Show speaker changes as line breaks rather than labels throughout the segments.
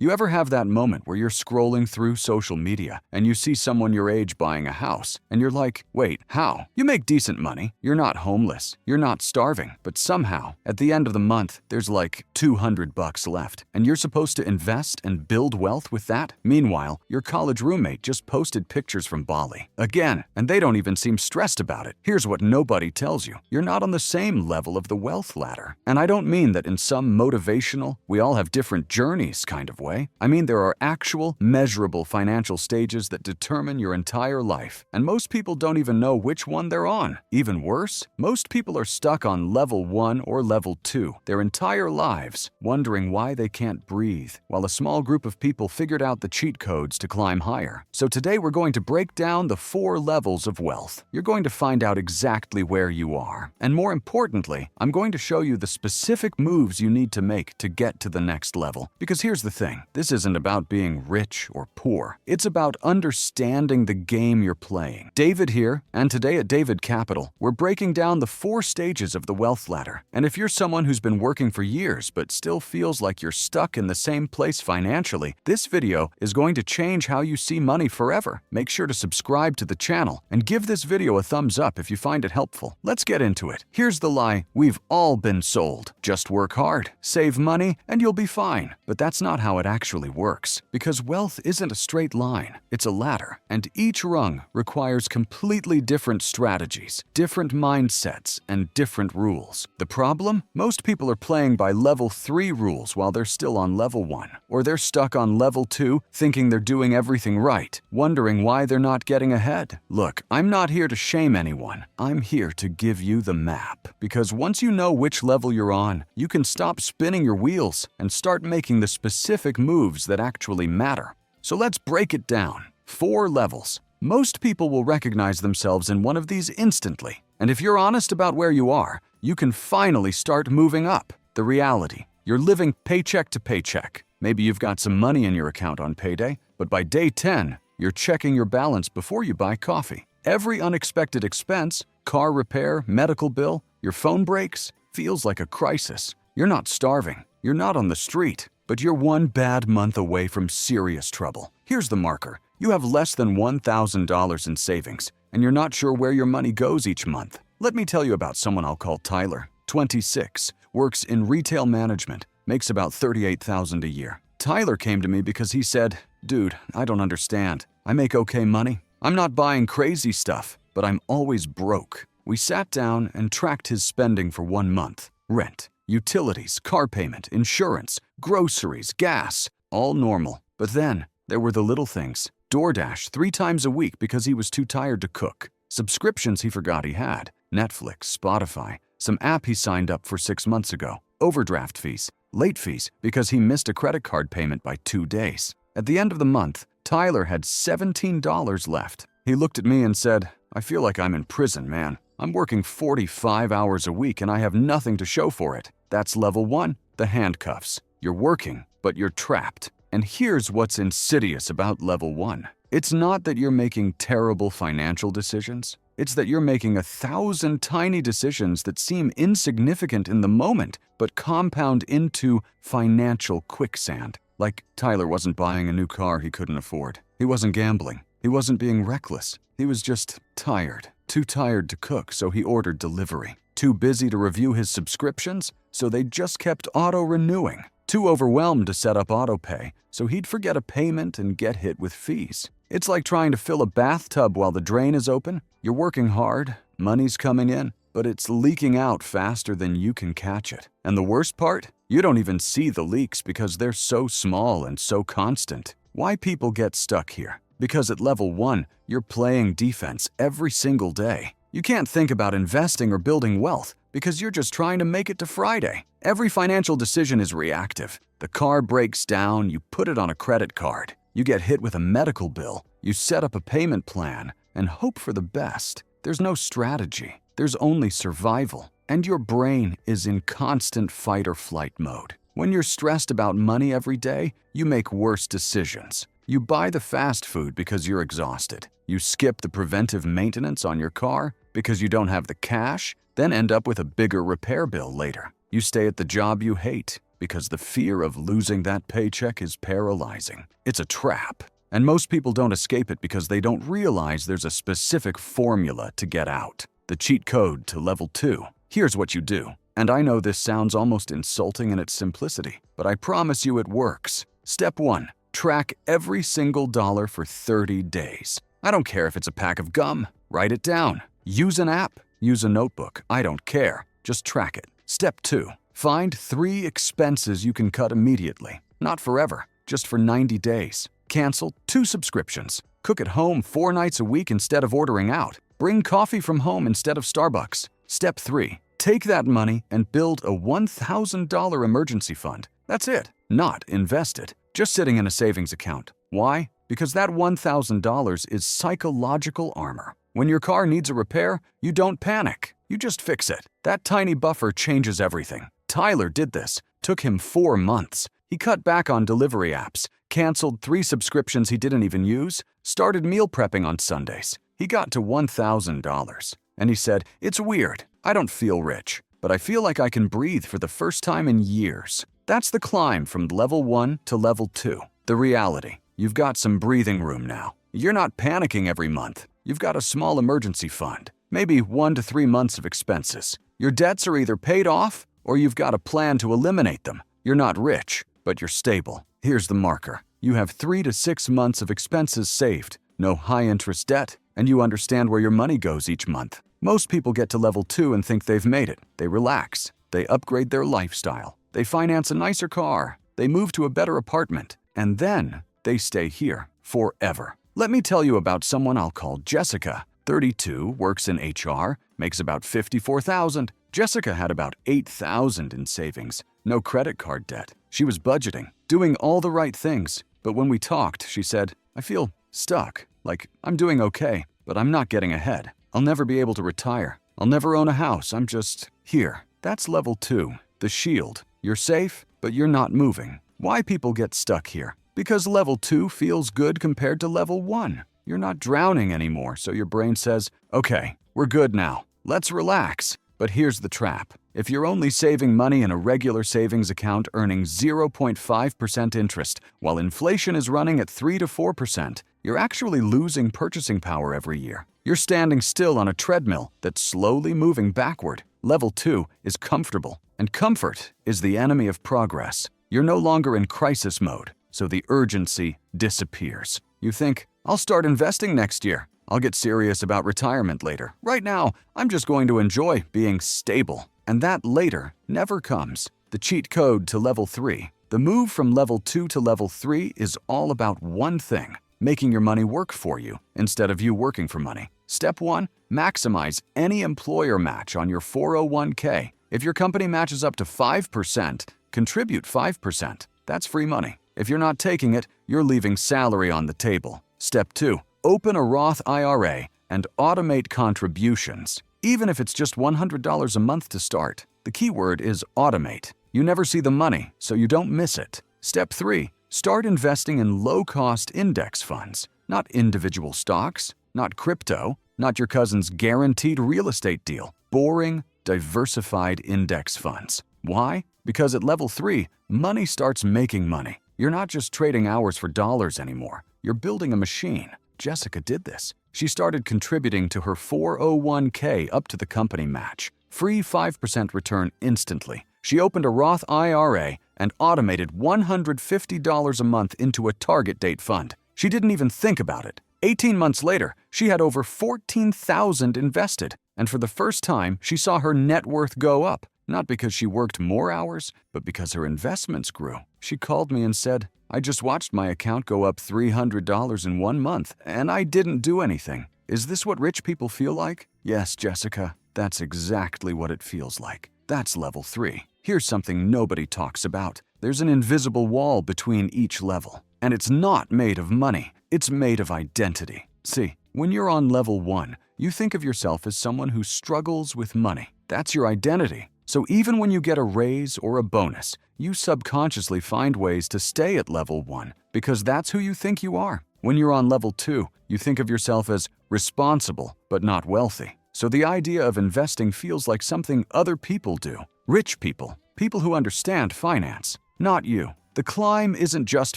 You ever have that moment where you're scrolling through social media and you see someone your age buying a house and you're like, wait, how? You make decent money, you're not homeless, you're not starving, but somehow, at the end of the month, there's like $200 left and you're supposed to invest and build wealth with that? Meanwhile, your college roommate just posted pictures from Bali. Again, and they don't even seem stressed about it. Here's what nobody tells you. You're not on the same level of the wealth ladder. And I don't mean that in some motivational, we all have different journeys kind of way. I mean there are actual, measurable financial stages that determine your entire life, and most people don't even know which one they're on. Even worse, most people are stuck on level 1 or level 2 their entire lives, wondering why they can't breathe, while a small group of people figured out the cheat codes to climb higher. So today we're going to break down the 4 levels of wealth. You're going to find out exactly where you are, and more importantly, I'm going to show you the specific moves you need to make to get to the next level. Because here's the thing. This isn't about being rich or poor. It's about understanding the game you're playing. David here, and today at David Capital, we're breaking down the 4 stages of the wealth ladder. And if you're someone who's been working for years but still feels like you're stuck in the same place financially, this video is going to change how you see money forever. Make sure to subscribe to the channel and give this video a thumbs up if you find it helpful. Let's get into it. Here's the lie we've all been sold. Just work hard, save money, and you'll be fine. But that's not how it actually works, because wealth isn't a straight line, it's a ladder, and each rung requires completely different strategies, different mindsets, and different rules. The problem? Most people are playing by level 3 rules while they're still on level 1, or they're stuck on level 2 thinking they're doing everything right, wondering why they're not getting ahead. Look, I'm not here to shame anyone, I'm here to give you the map, because once you know which level you're on, you can stop spinning your wheels and start making the specific moves that actually matter. So let's break it down. 4 levels. Most people will recognize themselves in one of these instantly. And if you're honest about where you are, you can finally start moving up. The reality, you're living paycheck to paycheck. Maybe you've got some money in your account on payday, but by day 10, you're checking your balance before you buy coffee. Every unexpected expense, car repair, medical bill, your phone breaks, feels like a crisis. You're not starving. You're not on the street. But you're one bad month away from serious trouble. Here's the marker. You have less than $1,000 in savings, and you're not sure where your money goes each month. Let me tell you about someone I'll call Tyler, 26, works in retail management, makes about $38,000 a year. Tyler came to me because he said, "Dude, I don't understand. I make okay money. I'm not buying crazy stuff, but I'm always broke." We sat down and tracked his spending for 1 month. Rent, utilities, car payment, insurance, groceries, gas, all normal. But then, there were the little things. DoorDash 3 times a week because he was too tired to cook. Subscriptions he forgot he had. Netflix, Spotify, some app he signed up for 6 months ago. Overdraft fees, late fees because he missed a credit card payment by 2 days. At the end of the month, Tyler had $17 left. He looked at me and said, "I feel like I'm in prison, man. I'm working 45 hours a week and I have nothing to show for it." That's level 1, the handcuffs. You're working, but you're trapped. And here's what's insidious about level 1. It's not that you're making terrible financial decisions. It's that you're making 1,000 tiny decisions that seem insignificant in the moment, but compound into financial quicksand. Like Tyler wasn't buying a new car he couldn't afford. He wasn't gambling. He wasn't being reckless. He was just tired. Too tired to cook, so he ordered delivery. Too busy to review his subscriptions, so they just kept auto-renewing. Too overwhelmed to set up autopay, so he'd forget a payment and get hit with fees. It's like trying to fill a bathtub while the drain is open. You're working hard, money's coming in, but it's leaking out faster than you can catch it. And the worst part? You don't even see the leaks because they're so small and so constant. Why people get stuck here? Because at level 1, you're playing defense every single day. You can't think about investing or building wealth because you're just trying to make it to Friday. Every financial decision is reactive. The car breaks down, you put it on a credit card. You get hit with a medical bill, you set up a payment plan, and hope for the best. There's no strategy. There's only survival. And your brain is in constant fight or flight mode. When you're stressed about money every day, you make worse decisions. You buy the fast food because you're exhausted. You skip the preventive maintenance on your car because you don't have the cash, then end up with a bigger repair bill later. You stay at the job you hate. Because the fear of losing that paycheck is paralyzing. It's a trap. And most people don't escape it because they don't realize there's a specific formula to get out. The cheat code to level 2. Here's what you do. And I know this sounds almost insulting in its simplicity, but I promise you it works. Step 1. Track every single dollar for 30 days. I don't care if it's a pack of gum. Write it down. Use an app. Use a notebook. I don't care. Just track it. Step 2. Find 3 expenses you can cut immediately. Not forever, just for 90 days. Cancel 2 subscriptions. Cook at home 4 nights a week instead of ordering out. Bring coffee from home instead of Starbucks. Step 3. Take that money and build a $1,000 emergency fund. That's it. Not invest it. Just sitting in a savings account. Why? Because that $1,000 is psychological armor. When your car needs a repair, you don't panic. You just fix it. That tiny buffer changes everything. Tyler did this. Took him 4 months. He cut back on delivery apps, canceled 3 subscriptions he didn't even use, started meal prepping on Sundays. He got to $1,000. And he said, "It's weird. I don't feel rich, but I feel like I can breathe for the first time in years." That's the climb from level 1 to level 2. The reality. You've got some breathing room now. You're not panicking every month. You've got a small emergency fund, maybe 1 to 3 months of expenses. Your debts are either paid off or you've got a plan to eliminate them. You're not rich, but you're stable. Here's the marker. You have 3 to 6 months of expenses saved, no high-interest debt, and you understand where your money goes each month. Most people get to level 2 and think they've made it. They relax. They upgrade their lifestyle. They finance a nicer car. They move to a better apartment. And then they stay here forever. Let me tell you about someone I'll call Jessica. 32, works in HR, makes about $54,000. Jessica had about $8,000 in savings, no credit card debt. She was budgeting, doing all the right things. But when we talked, she said, "I feel stuck. Like, I'm doing okay, but I'm not getting ahead. I'll never be able to retire. I'll never own a house. I'm just here." That's level 2, the shield. You're safe, but you're not moving. Why people get stuck here? Because level 2 feels good compared to level 1. You're not drowning anymore, so your brain says, "Okay, we're good now. Let's relax." But here's the trap. If you're only saving money in a regular savings account earning 0.5% interest, while inflation is running at 3 to 4%, you're actually losing purchasing power every year. You're standing still on a treadmill that's slowly moving backward. Level 2 is comfortable, and comfort is the enemy of progress. You're no longer in crisis mode, so the urgency disappears. You think, "I'll start investing next year. I'll get serious about retirement later. Right now, I'm just going to enjoy being stable." And that later never comes. The cheat code to level 3. The move from level 2 to level 3 is all about one thing: making your money work for you instead of you working for money. Step 1, maximize any employer match on your 401k. If your company matches up to 5%, contribute 5%. That's free money. If you're not taking it, you're leaving salary on the table. Step 2, open a Roth IRA and automate contributions. Even if it's just $100 a month to start. The key word is automate. You never see the money, so you don't miss it. Step 3, start investing in low-cost index funds, not individual stocks, not crypto, not your cousin's guaranteed real estate deal. Boring, diversified index funds. Why? Because at level 3, money starts making money. You're not just trading hours for dollars anymore. You're building a machine. Jessica did this. She started contributing to her 401k up to the company match. Free 5% return instantly. She opened a Roth IRA and automated $150 a month into a target date fund. She didn't even think about it. 18 months later, she had over $14,000 invested. And for the first time, she saw her net worth go up. Not because she worked more hours, but because her investments grew. She called me and said, "I just watched my account go up $300 in 1 month, and I didn't do anything. Is this what rich people feel like?" Yes, Jessica, that's exactly what it feels like. That's level 3. Here's something nobody talks about. There's an invisible wall between each level. And it's not made of money. It's made of identity. See, when you're on level 1, you think of yourself as someone who struggles with money. That's your identity. So even when you get a raise or a bonus, you subconsciously find ways to stay at level 1 because that's who you think you are. When you're on level 2, you think of yourself as responsible but not wealthy. So the idea of investing feels like something other people do. Rich people, people who understand finance, not you. The climb isn't just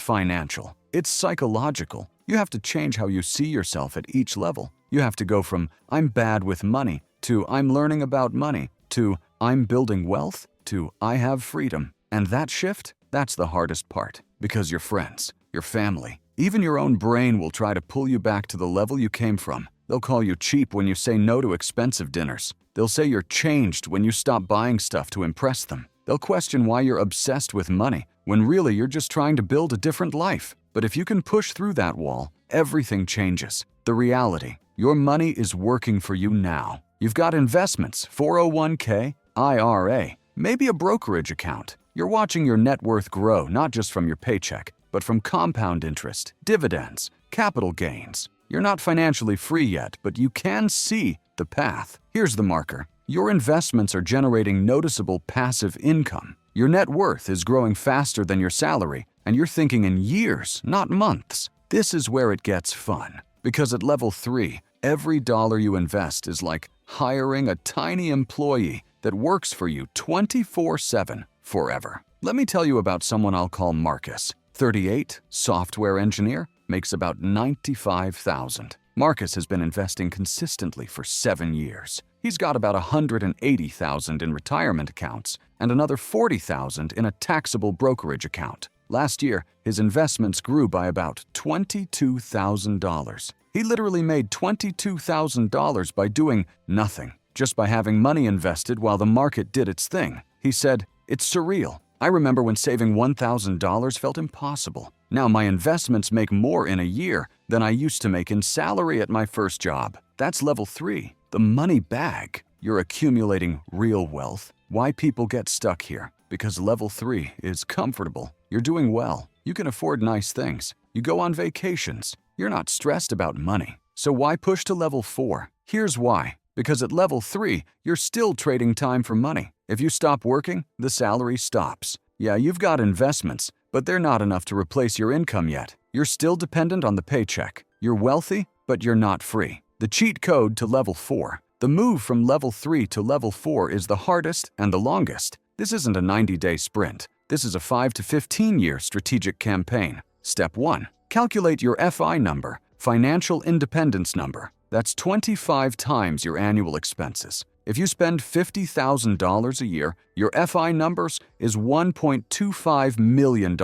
financial, it's psychological. You have to change how you see yourself at each level. You have to go from "I'm bad with money" to "I'm learning about money" to "I'm building wealth" to "I have freedom." And that shift, that's the hardest part, because your friends, your family, even your own brain will try to pull you back to the level you came from. They'll call you cheap when you say no to expensive dinners. They'll say you're changed when you stop buying stuff to impress them. They'll question why you're obsessed with money, when really you're just trying to build a different life. But if you can push through that wall, everything changes. The reality, your money is working for you now. You've got investments, 401k, IRA, maybe a brokerage account. You're watching your net worth grow not just from your paycheck, but from compound interest, dividends, capital gains. You're not financially free yet, but you can see the path. Here's the marker. Your investments are generating noticeable passive income. Your net worth is growing faster than your salary, and you're thinking in years, not months. This is where it gets fun. Because at level 3, every dollar you invest is like hiring a tiny employee that works for you 24/7, forever. Let me tell you about someone I'll call Marcus. 38, software engineer, makes about $95,000. Marcus has been investing consistently for 7 years. He's got about $180,000 in retirement accounts and another $40,000 in a taxable brokerage account. Last year, his investments grew by about $22,000. He literally made $22,000 by doing nothing, just by having money invested while the market did its thing. He said, "It's surreal. I remember when saving $1,000 felt impossible. Now my investments make more in a year than I used to make in salary at my first job." That's level 3, the money bag. You're accumulating real wealth. Why people get stuck here? Because level 3 is comfortable. You're doing well. You can afford nice things. You go on vacations. You're not stressed about money. So why push to level 4? Here's why. Because at level 3, you're still trading time for money. If you stop working, the salary stops. Yeah, you've got investments, but they're not enough to replace your income yet. You're still dependent on the paycheck. You're wealthy, but you're not free. The cheat code to level 4. The move from level 3 to level 4 is the hardest and the longest. This isn't a 90-day sprint. This is a 5 to 15-year strategic campaign. Step 1. Calculate your FI number, financial independence number. That's 25 times your annual expenses. If you spend $50,000 a year, your FI numbers is $1.25 million.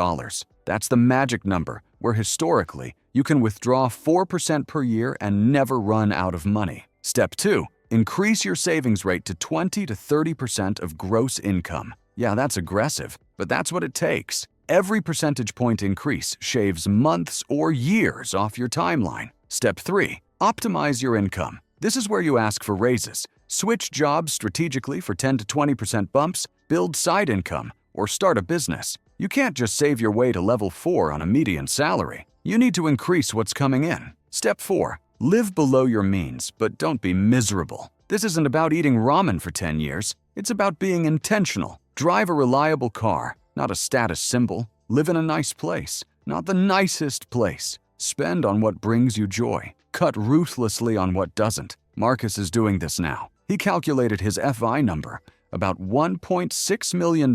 That's the magic number, where historically, you can withdraw 4% per year and never run out of money. Step 2. Increase your savings rate to 20 to 30% of gross income. Yeah, that's aggressive, but that's what it takes. Every percentage point increase shaves months or years off your timeline. Step 3. Optimize your income. This is where you ask for raises. Switch jobs strategically for 10 to 20% bumps, build side income, or start a business. You can't just save your way to level 4 on a median salary. You need to increase what's coming in. Step 4. Live below your means, but don't be miserable. This isn't about eating ramen for 10 years. It's about being intentional. Drive a reliable car, not a status symbol. Live in a nice place, not the nicest place. Spend on what brings you joy. Cut ruthlessly on what doesn't. Marcus is doing this now. He calculated his FI number, about $1.6 million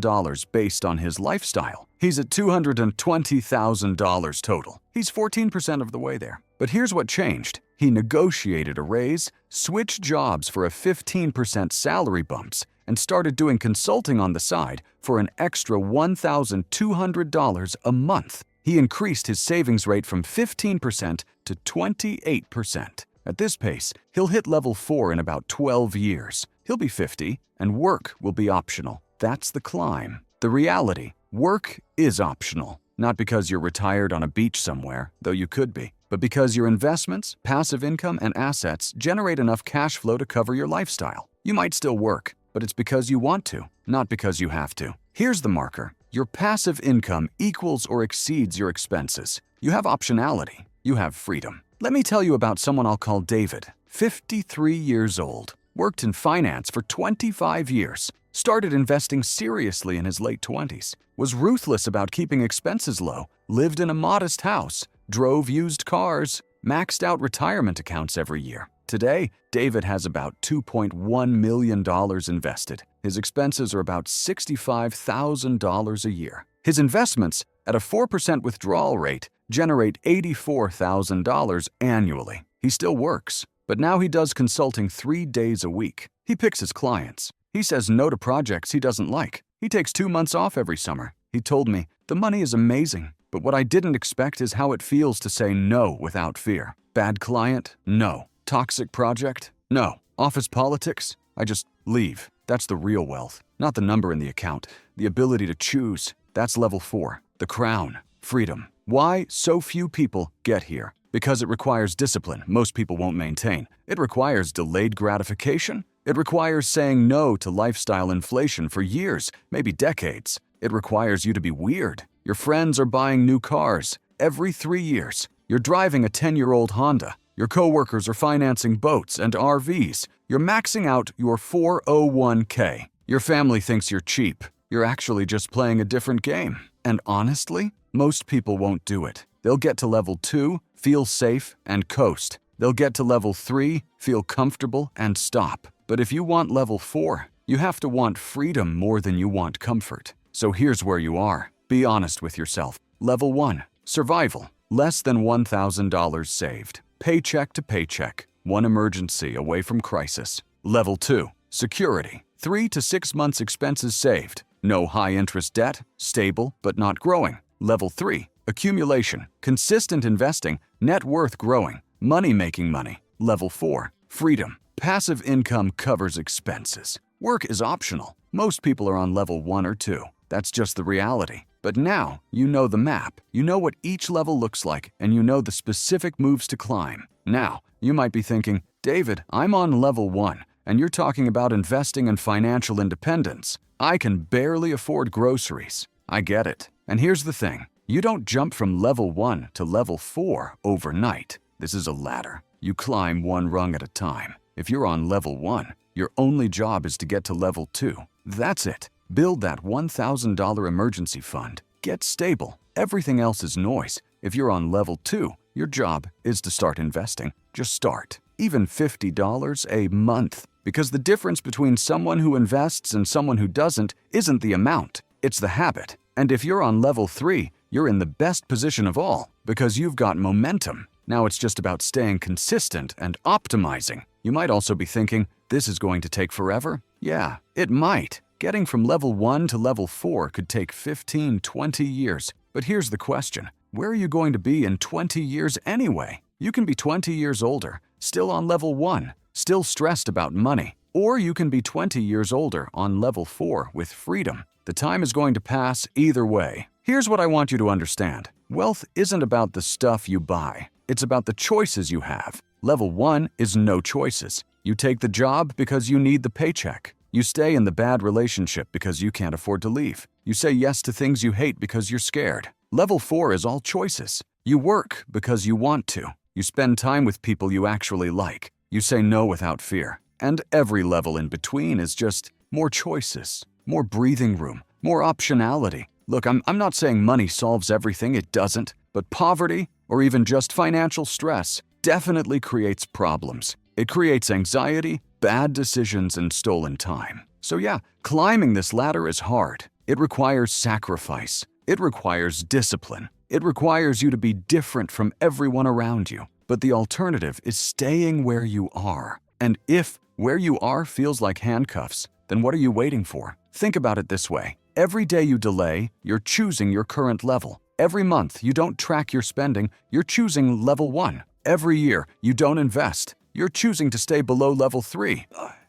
based on his lifestyle. He's at $220,000 total. He's 14% of the way there. But here's what changed. He negotiated a raise, switched jobs for a 15% salary bumps, and started doing consulting on the side for an extra $1,200 a month. He increased his savings rate from 15% to 28%. At this pace, he'll hit level 4 in about 12 years. He'll be 50, and work will be optional. That's the climb. The reality, work is optional. Not because you're retired on a beach somewhere, though you could be, but because your investments, passive income, and assets generate enough cash flow to cover your lifestyle. You might still work, but it's because you want to, not because you have to. Here's the marker. Your passive income equals or exceeds your expenses. You have optionality. You have freedom. Let me tell you about someone I'll call David, 53 years old, worked in finance for 25 years, started investing seriously in his late 20s, was ruthless about keeping expenses low, lived in a modest house, drove used cars, maxed out retirement accounts every year. Today, David has about $2.1 million invested. His expenses are about $65,000 a year. His investments, at a 4% withdrawal rate, generate $84,000 annually. He still works, but now he does consulting 3 days a week. He picks his clients. He says no to projects he doesn't like. He takes 2 months off every summer. He told me, "The money is amazing, but what I didn't expect is how it feels to say no without fear. Bad client? No. Toxic project? No. Office politics? I just leave." That's the real wealth, not the number in the account. The ability to choose. That's level 4. The crown. Freedom. Why so few people get here? Because it requires discipline most people won't maintain. It requires delayed gratification. It requires saying no to lifestyle inflation for years, maybe decades. It requires you to be weird. Your friends are buying new cars every 3 years. You're driving a 10-year-old Honda. Your coworkers are financing boats and RVs. You're maxing out your 401k. Your family thinks you're cheap. You're actually just playing a different game. And honestly, most people won't do it. They'll get to level 2, feel safe, and coast. They'll get to level 3, feel comfortable, and stop. But if you want level 4, you have to want freedom more than you want comfort. So here's where you are. Be honest with yourself. Level 1, survival. Less than $1,000 saved. Paycheck to paycheck. One emergency away from crisis. Level 2, security. 3 to 6 months expenses saved. No high-interest debt. Stable, but not growing. Level 3, accumulation. Consistent investing. Net worth growing. Money making money. Level 4, freedom. Passive income covers expenses. Work is optional. Most people are on level 1 or 2. That's just the reality. But now, you know the map. You know what each level looks like, and you know the specific moves to climb. Now, you might be thinking, "David, I'm on level 1, and you're talking about investing and financial independence. I can barely afford groceries." I get it. And here's the thing. You don't jump from level 1 to level 4 overnight. This is a ladder. You climb one rung at a time. If you're on level 1, your only job is to get to level 2. That's it. Build that $1,000 emergency fund. Get stable. Everything else is noise. If you're on level 2, your job is to start investing. Just start. Even $50 a month. Because the difference between someone who invests and someone who doesn't isn't the amount, it's the habit. And if you're on level 3, you're in the best position of all because you've got momentum. Now it's just about staying consistent and optimizing. You might also be thinking, this is going to take forever? Yeah, it might. Getting from level 1 to level 4 could take 15, 20 years. But here's the question. Where are you going to be in 20 years anyway? You can be 20 years older, still on level 1, still stressed about money. Or you can be 20 years older on level 4 with freedom. The time is going to pass either way. Here's what I want you to understand. Wealth isn't about the stuff you buy. It's about the choices you have. Level 1 is no choices. You take the job because you need the paycheck. You stay in the bad relationship because you can't afford to leave. You say yes to things you hate because you're scared. Level 4 is all choices. You work because you want to. You spend time with people you actually like. You say no without fear. And every level in between is just more choices, more breathing room, more optionality. Look, I'm not saying money solves everything, it doesn't. But poverty, or even just financial stress, definitely creates problems. It creates anxiety, bad decisions, and stolen time. So yeah, climbing this ladder is hard. It requires sacrifice. It requires discipline. It requires you to be different from everyone around you. But the alternative is staying where you are. And if where you are feels like handcuffs, then what are you waiting for? Think about it this way. Every day you delay, you're choosing your current level. Every month you don't track your spending, you're choosing level 1. Every year you don't invest, you're choosing to stay below level 3.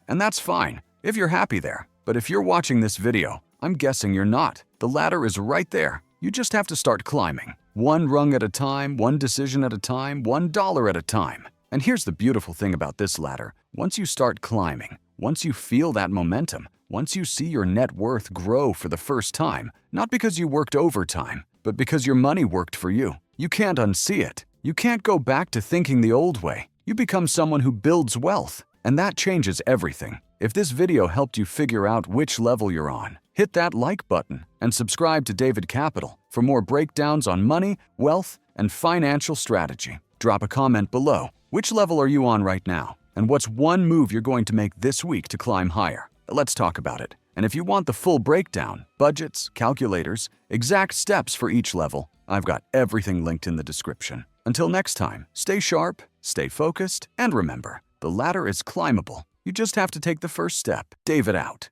And that's fine, if you're happy there. But if you're watching this video, I'm guessing you're not. The ladder is right there. You just have to start climbing. One rung at a time, one decision at a time, $1 at a time. And here's the beautiful thing about this ladder. Once you start climbing, once you feel that momentum, once you see your net worth grow for the first time, not because you worked overtime, but because your money worked for you, you can't unsee it. You can't go back to thinking the old way. You become someone who builds wealth, and that changes everything. If this video helped you figure out which level you're on, hit that like button and subscribe to David Capital for more breakdowns on money, wealth, and financial strategy. Drop a comment below. Which level are you on right now? And what's one move you're going to make this week to climb higher? Let's talk about it. And if you want the full breakdown, budgets, calculators, exact steps for each level, I've got everything linked in the description. Until next time, stay sharp, stay focused, and remember, the ladder is climbable. You just have to take the first step. David out.